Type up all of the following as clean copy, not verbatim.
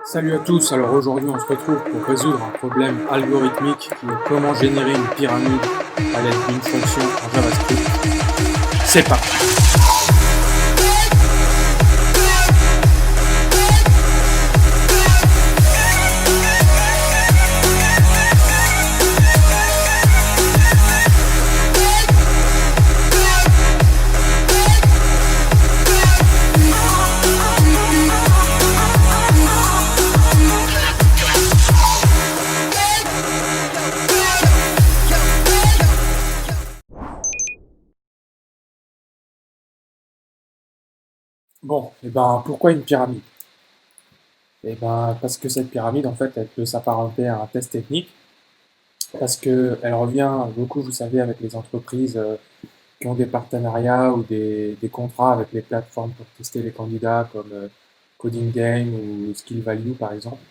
Salut à tous, alors aujourd'hui on se retrouve pour résoudre un problème algorithmique qui est comment générer une pyramide à l'aide d'une fonction en JavaScript. C'est parti. Bon, et ben pourquoi une pyramide? Et ben parce que cette pyramide en fait elle peut s'apparenter à un test technique, parce que elle revient beaucoup, vous savez, avec les entreprises qui ont des partenariats ou des contrats avec les plateformes pour tester les candidats comme Coding Game ou Skill Value par exemple.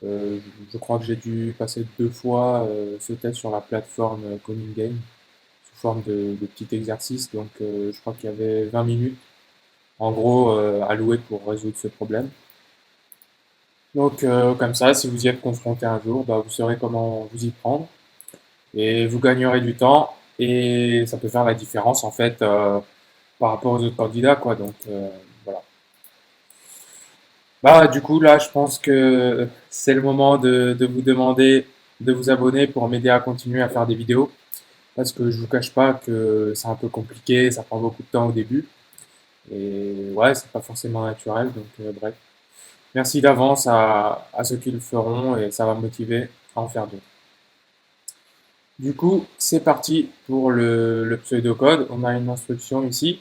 Euh, je crois que j'ai dû passer 2 fois ce test sur la plateforme Coding Game sous forme de petit exercice. Donc je crois qu'il y avait 20 minutes en gros allouées pour résoudre ce problème. Donc comme ça, si vous y êtes confronté un jour, bah, vous saurez comment vous y prendre et vous gagnerez du temps et ça peut faire la différence en fait par rapport aux autres candidats quoi. Donc voilà. Bah, du coup, là, je pense que c'est le moment de vous demander de vous abonner pour m'aider à continuer à faire des vidéos. Parce que je vous cache pas que c'est un peu compliqué, ça prend beaucoup de temps au début. Et ouais, c'est pas forcément naturel, donc bref. Merci d'avance à ceux qui le feront et ça va me motiver à en faire d'autres. Du coup, c'est parti pour le pseudocode. On a une instruction ici.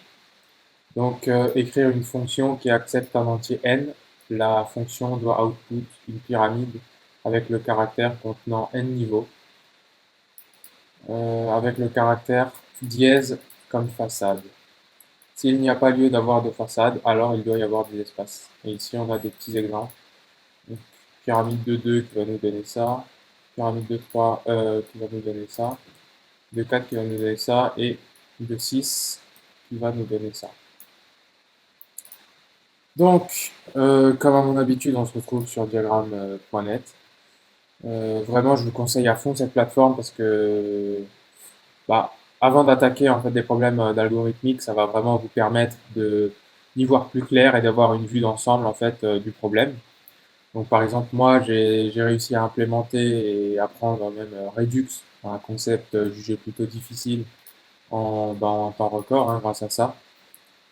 Donc, écrire une fonction qui accepte un entier n. La fonction doit output une pyramide avec le caractère contenant n niveaux, avec le caractère dièse comme façade. S'il n'y a pas lieu d'avoir de façade, alors il doit y avoir des espaces. Et ici, on a des petits exemples. Donc, pyramide de 2 qui va nous donner ça, pyramide de 3 qui va nous donner ça, de 4 qui va nous donner ça, et de 6 qui va nous donner ça. Donc, comme à mon habitude, on se retrouve sur diagramme.net. Vraiment, je vous conseille à fond cette plateforme parce que, bah, avant d'attaquer en fait des problèmes d'algorithmique, ça va vraiment vous permettre d'y voir plus clair et d'avoir une vue d'ensemble en fait du problème. Donc, par exemple, moi, j'ai réussi à implémenter et apprendre même Redux, un concept jugé plutôt difficile en temps record hein, grâce à ça.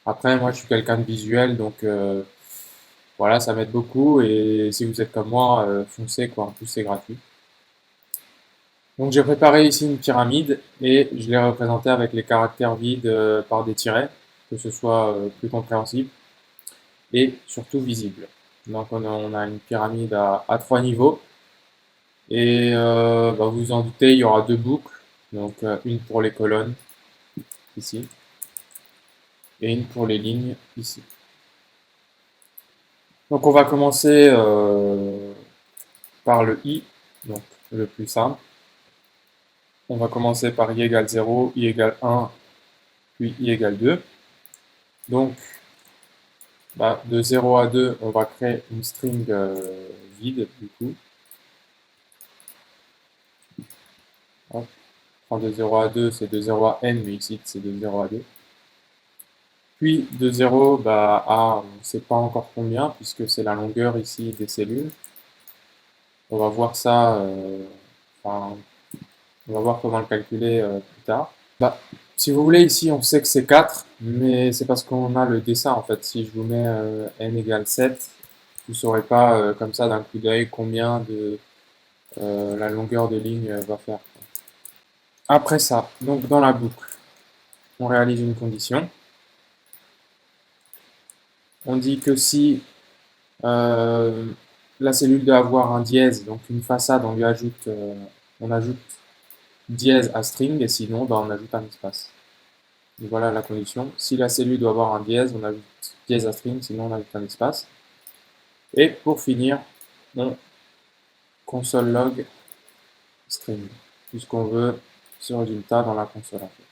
Après, moi, je suis quelqu'un de visuel, donc voilà, ça m'aide beaucoup. Et si vous êtes comme moi, foncez quoi. En plus, c'est gratuit. Donc, j'ai préparé ici une pyramide et je l'ai représentée avec les caractères vides par des tirets, que ce soit plus compréhensible et surtout visible. Donc, on a une pyramide à 3 niveaux. Et bah, vous vous en doutez, il y aura 2 boucles. Donc, une pour les colonnes ici et une pour les lignes ici. Donc, on va commencer par le i, donc le plus simple. On va commencer par i égale 0, i égale 1, puis i égale 2. Donc, bah, de 0 à 2, on va créer une string vide, du coup. Hop. Enfin, de 0 à 2, c'est de 0 à n, mais ici, c'est de 0 à 2. Puis, de 0 bah, à on ne sait pas encore combien, puisque c'est la longueur ici des cellules. On va voir ça, enfin, on va voir comment le calculer plus tard. Bah, si vous voulez, ici, on sait que c'est 4, mais c'est parce qu'on a le dessin, en fait. Si je vous mets n égale 7, vous ne saurez pas, comme ça, d'un coup d'œil, combien de la longueur de ligne va faire. Après ça, donc dans la boucle, on réalise une condition. On dit que si la cellule doit avoir un dièse, donc une façade, on ajoute dièse à string, et sinon, bah, on ajoute un espace. Donc voilà la condition. Si la cellule doit avoir un dièse, on ajoute dièse à string, sinon on ajoute un espace. Et pour finir, on console log string, puisqu'on veut ce résultat dans la console en fait.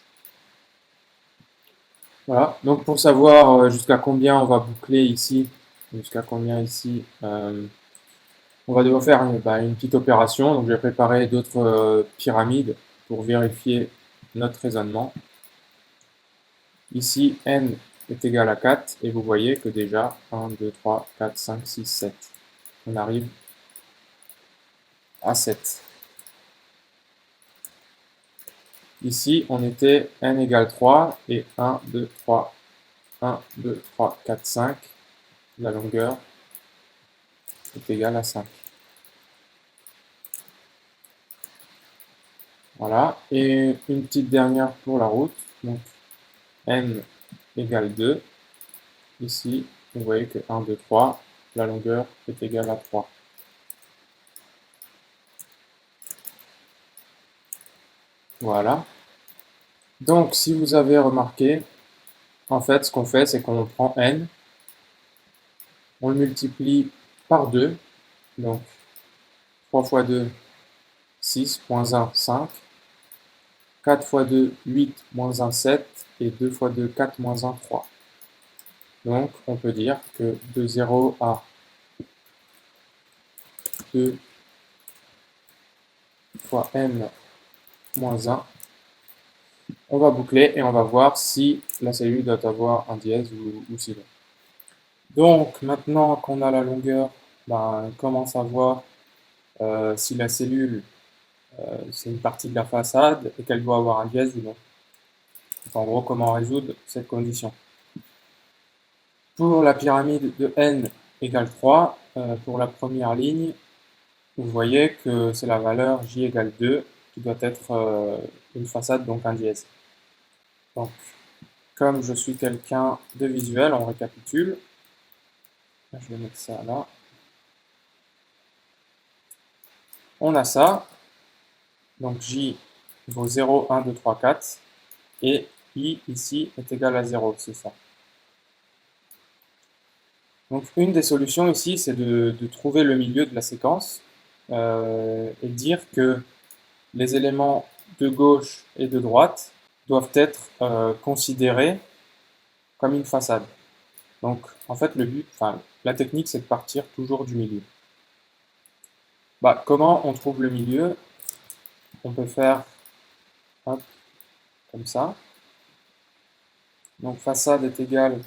Voilà, donc pour savoir jusqu'à combien on va boucler ici jusqu'à combien ici. On va devoir faire une petite opération. Donc, j'ai préparé d'autres pyramides pour vérifier notre raisonnement. Ici, n est égal à 4, et vous voyez que déjà, 1, 2, 3, 4, 5, 6, 7. On arrive à 7. Ici, on était n égale 3, et 1, 2, 3, 1, 2, 3, 4, 5. La longueur est égale à 5. Voilà, et une petite dernière pour la route. Donc, n égale 2. Ici, vous voyez que 1, 2, 3, la longueur est égale à 3. Voilà. Donc, si vous avez remarqué, en fait, ce qu'on fait, c'est qu'on prend n, on le multiplie par 2, donc 3 fois 2, 6, moins 1, 5, 4 fois 2, 8, moins 1, 7, et 2 fois 2, 4, moins 1, 3. Donc, on peut dire que de 0 à 2 fois n moins 1, on va boucler et on va voir si la cellule doit avoir un dièse ou sinon. Donc, maintenant qu'on a la longueur, on commence à voir si la cellule, c'est une partie de la façade et qu'elle doit avoir un dièse ou non. Donc, en gros, comment résoudre cette condition. Pour la pyramide de n égale 3, pour la première ligne, vous voyez que c'est la valeur j égale 2 qui doit être une façade, donc un dièse. Donc, comme je suis quelqu'un de visuel, on récapitule. Je vais mettre ça là. On a ça. Donc j vaut 0, 1, 2, 3, 4. Et i ici est égal à 0, c'est ça. Donc une des solutions ici, c'est de trouver le milieu de la séquence et dire que les éléments de gauche et de droite doivent être considérés comme une façade. Donc en fait, la technique, c'est de partir toujours du milieu. Comment on trouve le milieu? On peut faire hop, comme ça. Donc façade est égale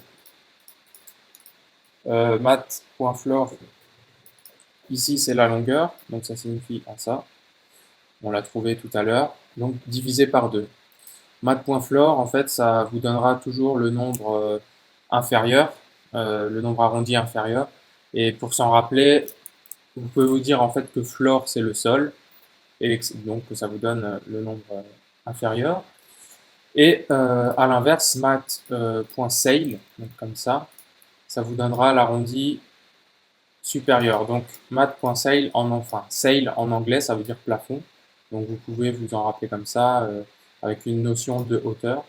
mat.floor. Ici, c'est la longueur, donc ça signifie à ça. On l'a trouvé tout à l'heure. Donc divisé par 2. Mat.floor, en fait, ça vous donnera toujours le nombre inférieur, le nombre arrondi inférieur. Et pour s'en rappeler, vous pouvez vous dire en fait que floor, c'est le sol. Et donc ça vous donne le nombre inférieur. Et à l'inverse, mat.sail, donc comme ça vous donnera l'arrondi supérieur. Donc mat.sail sail en anglais, ça veut dire plafond. Donc vous pouvez vous en rappeler comme ça, avec une notion de hauteur.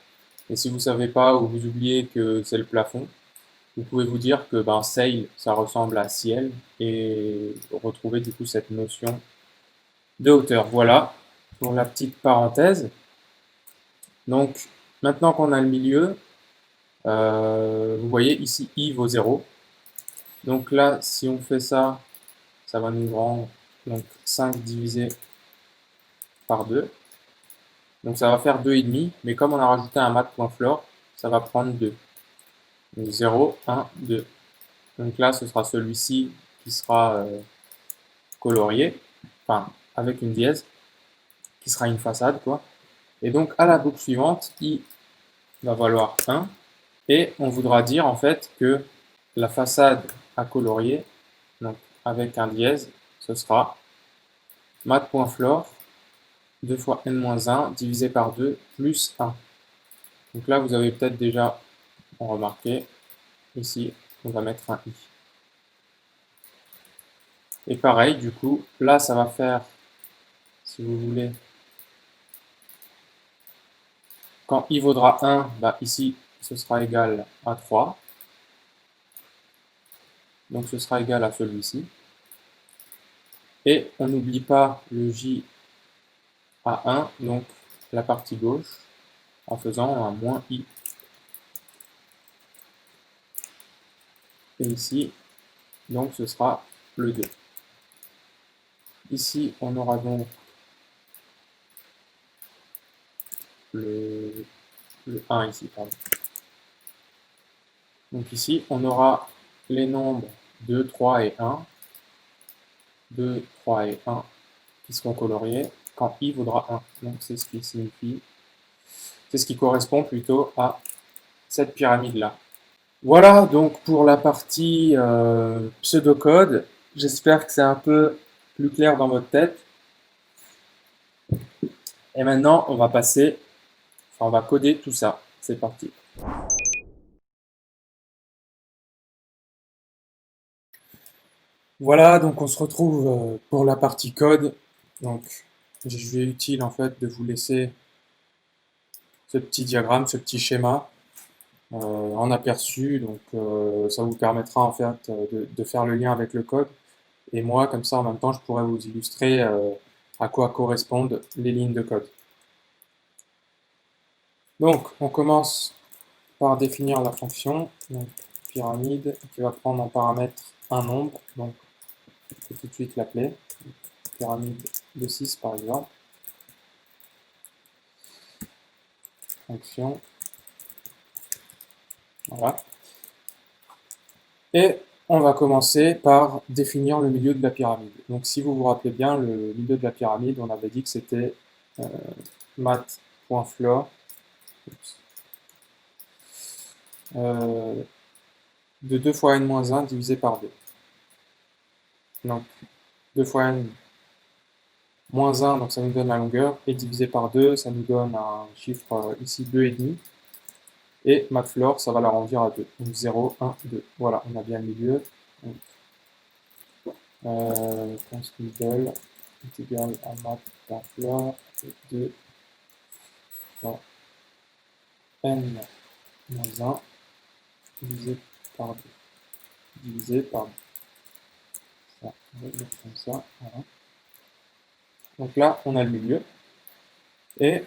Et si vous ne savez pas ou vous oubliez que c'est le plafond, vous pouvez vous dire que sail, ça ressemble à ciel, et retrouver du coup cette notion de hauteur. Voilà pour la petite parenthèse. Donc maintenant qu'on a le milieu, vous voyez ici i vaut 0. Donc là, si on fait ça, ça va nous rendre donc 5 divisé par 2. Donc ça va faire 2,5, mais comme on a rajouté un mat.floor, ça va prendre 2. Donc 0, 1, 2. Donc là, ce sera celui-ci qui sera colorié, enfin avec une dièse, qui sera une façade, quoi. Et donc à la boucle suivante, i va valoir 1, et on voudra dire en fait que la façade à colorier, donc avec un dièse, ce sera mat.floor 2 fois n-1 divisé par 2 plus 1. Donc là, vous avez peut-être déjà remarqué, ici, on va mettre un i. Et pareil, du coup, là, ça va faire, si vous voulez, quand i vaudra 1, ici, ce sera égal à 3. Donc ce sera égal à celui-ci. Et on n'oublie pas le j à 1, donc la partie gauche, en faisant un moins i. Et ici, donc ce sera le 2. Ici, on aura donc le 1 ici, pardon. Donc ici, on aura les nombres 2, 3 et 1. 2, 3 et 1 qui seront coloriés quand i vaudra 1. Donc c'est ce qui signifie, c'est ce qui correspond plutôt à cette pyramide-là. Voilà donc pour la partie pseudocode. J'espère que c'est un peu plus clair dans votre tête. Et maintenant, on va passer, enfin, on va coder tout ça. C'est parti. Voilà, donc on se retrouve pour la partie code. Donc, je vais utile en fait de vous laisser ce petit diagramme, ce petit schéma en aperçu. Donc, ça vous permettra en fait de faire le lien avec le code. Et moi, comme ça, en même temps, je pourrais vous illustrer à quoi correspondent les lignes de code. Donc, on commence par définir la fonction, donc pyramide, qui va prendre en paramètre un nombre. Donc, je vais tout de suite l'appeler pyramide de 6 par exemple. Fonction. Voilà. Et on va commencer par définir le milieu de la pyramide. Donc si vous vous rappelez bien, le milieu de la pyramide, on avait dit que c'était math.floor de 2 fois n-1 divisé par 2. Donc 2 fois n moins 1, donc ça nous donne la longueur, et divisé par 2, ça nous donne un chiffre ici 2,5. Et mathfloor, ça va l'arrondir à 2. Donc 0, 1, 2. Voilà, on a bien le milieu. Const middle est égal à math.floor de 2 fois n moins 1 divisé par 2. Divisé par 2. Ça, on va dire comme ça. Voilà. Donc là, on a le milieu. Et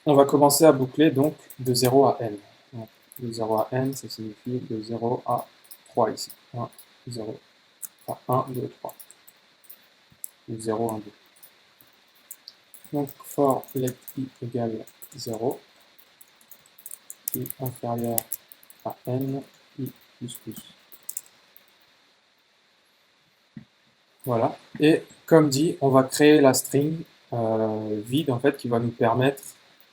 on va commencer à boucler donc de 0 à n. Donc, de 0 à n, ça signifie de 0 à 3 ici. 1, 0, 1, 2, 3. De 0, 1, 2. Donc for let i égale 0, i inférieur à n, i plus plus. Voilà. Et comme dit, on va créer la string vide en fait qui va nous permettre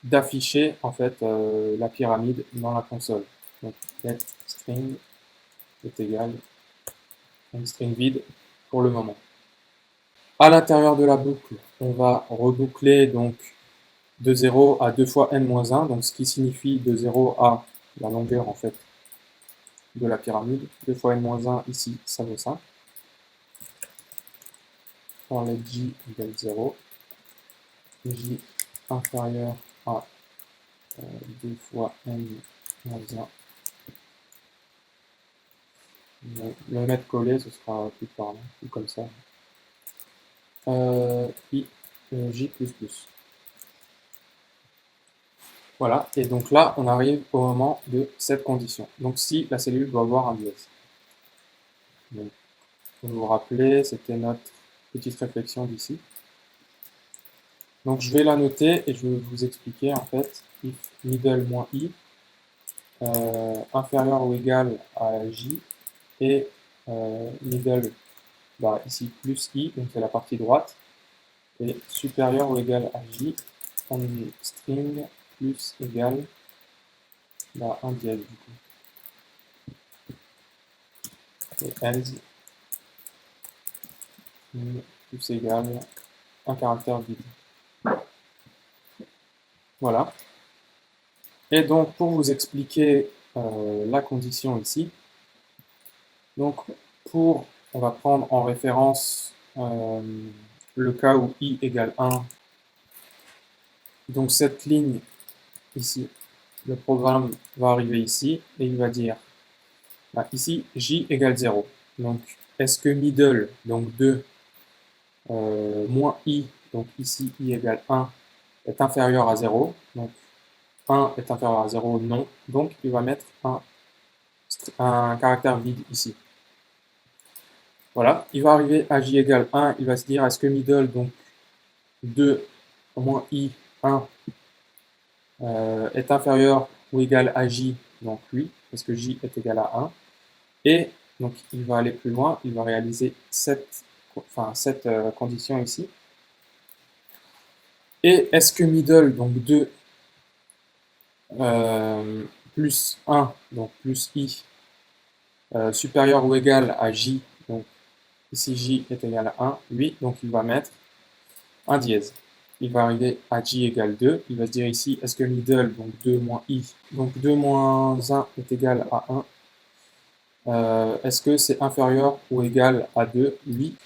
d'afficher en fait la pyramide dans la console. Donc let string est égal à une string vide pour le moment. À l'intérieur de la boucle, on va reboucler donc de 0 à 2 fois n-1, donc ce qui signifie de 0 à la longueur en fait de la pyramide. 2 fois n-1 ici, ça vaut ça. For let j égale 0, j inférieur à 2 fois n-1. Le mettre collé, ce sera plus parlant, ou comme ça. I, j plus plus. Voilà, et donc là, on arrive au moment de cette condition. Donc si la cellule doit avoir un dièse. Donc, vous vous rappelez, c'était notre petite réflexion d'ici. Donc je vais la noter et je vais vous expliquer en fait if middle moins i inférieur ou égal à j et middle bah, ici plus i, donc c'est la partie droite, et supérieur ou égal à j en string plus égal bah, un dièse du coup. Et else plus égal un caractère vide. Voilà. Et donc, pour vous expliquer la condition ici, donc on va prendre en référence le cas où i égale 1. Donc cette ligne ici, le programme va arriver ici et il va dire, bah, ici, j égale 0. Donc, est-ce que middle, donc 2, moins i, donc ici i égale 1, est inférieur à 0? Donc, 1 est inférieur à 0, non. Donc, il va mettre un caractère vide ici. Voilà, il va arriver à j égale 1, il va se dire est-ce que middle, donc 2 moins i 1 est inférieur ou égal à j, donc oui, parce que j est égal à 1. Et donc il va aller plus loin, il va réaliser cette condition ici. Et est-ce que middle, donc 2 plus 1, donc plus i, supérieur ou égal à j, donc ici j est égal à 1, oui, donc il va mettre un dièse. Il va arriver à j égale 2, il va se dire ici, est-ce que middle, donc 2 moins i, donc 2 moins 1 est égal à 1, est-ce que c'est inférieur ou égal à 2? Oui.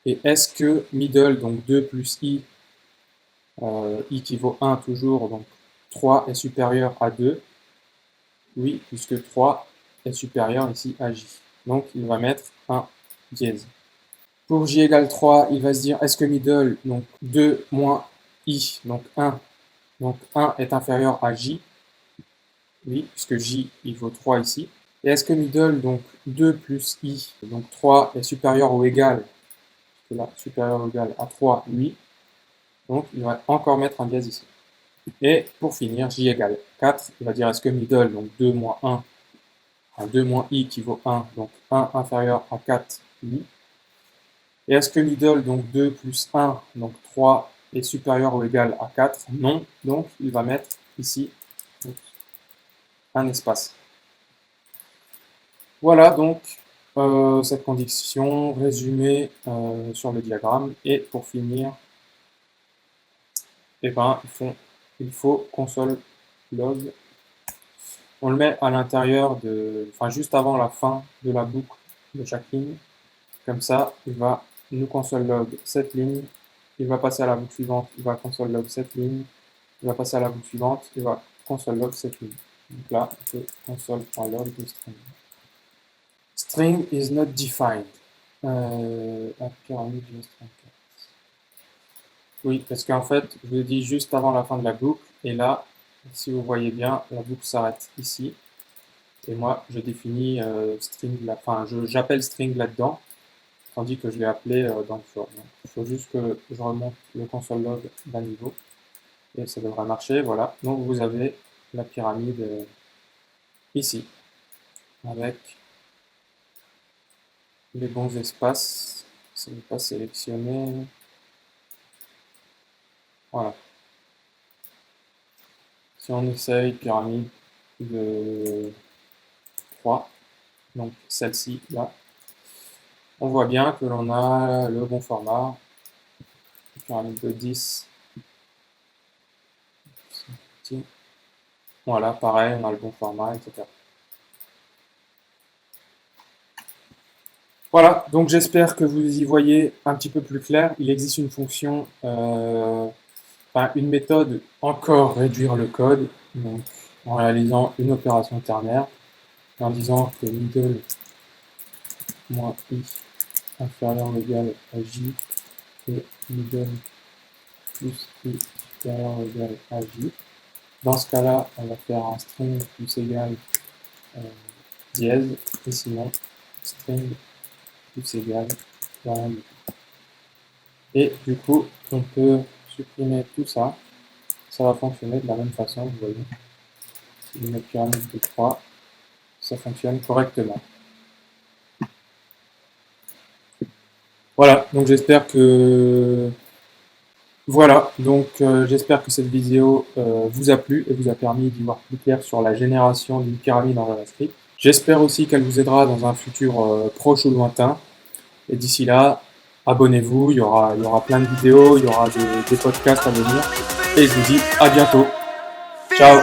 Et est-ce que middle, donc 2 plus i qui vaut 1 toujours, donc 3 est supérieur à 2? Oui, puisque 3 est supérieur ici à j. Donc il va mettre un dièse. Pour j égale 3, il va se dire, est-ce que middle, donc 2 moins i, donc 1 est inférieur à j? Oui, puisque j, il vaut 3 ici. Et est-ce que middle, donc 2 plus i, donc 3 est supérieur ou égal, là, supérieur ou égal à 3, oui. Donc il va encore mettre un dièse ici. Et pour finir, j égale 4, il va dire est-ce que middle, donc 2 moins 1, 2 moins i qui vaut 1, donc 1 inférieur à 4, oui. Et est-ce que middle, donc 2 plus 1, donc 3 est supérieur ou égal à 4? Non, donc il va mettre ici un espace. Voilà donc cette condition résumée sur le diagramme. Et pour finir, eh ben, il faut console log. On le met à l'intérieur juste avant la fin de la boucle de chaque ligne. Comme ça, il va nous console log cette ligne, il va passer à la boucle suivante, il va console log cette ligne, il va passer à la boucle suivante, il va console log cette ligne. Donc là, on fait console.log de string. String is not defined. Oui, parce qu'en fait, je vous l'ai dit juste avant la fin de la boucle, et là, si vous voyez bien, la boucle s'arrête ici. Et moi, je définis string, j'appelle string là-dedans, tandis que je l'ai appelé dans le for. Il faut juste que je remonte le console log d'un niveau, et ça devrait marcher, voilà. Donc vous avez la pyramide ici, avec les bons espaces. Ça n'est pas sélectionné. Voilà. Si on essaye pyramide de 3, donc celle-ci, là, on voit bien que l'on a le bon format. Pyramide de 10. Voilà, pareil, on a le bon format, etc. Voilà, donc j'espère que vous y voyez un petit peu plus clair. Il existe une fonction, une méthode encore réduire le code, donc en réalisant une opération ternaire, en disant que middle moins i inférieur ou égal à j et middle plus i supérieur ou égal à j. Dans ce cas-là, on va faire un string plus égal dièse, et sinon string plus égal rien du tout. Et du coup, on peut supprimer tout ça. Ça va fonctionner de la même façon, vous voyez. Si je mets pyramide de 3, ça fonctionne correctement. Voilà, donc j'espère que j'espère que cette vidéo vous a plu et vous a permis d'y voir plus clair sur la génération d'une pyramide en JavaScript. J'espère aussi qu'elle vous aidera dans un futur proche ou lointain. Et d'ici là, abonnez-vous, il y aura plein de vidéos, il y aura des podcasts à venir. Et je vous dis à bientôt. Ciao.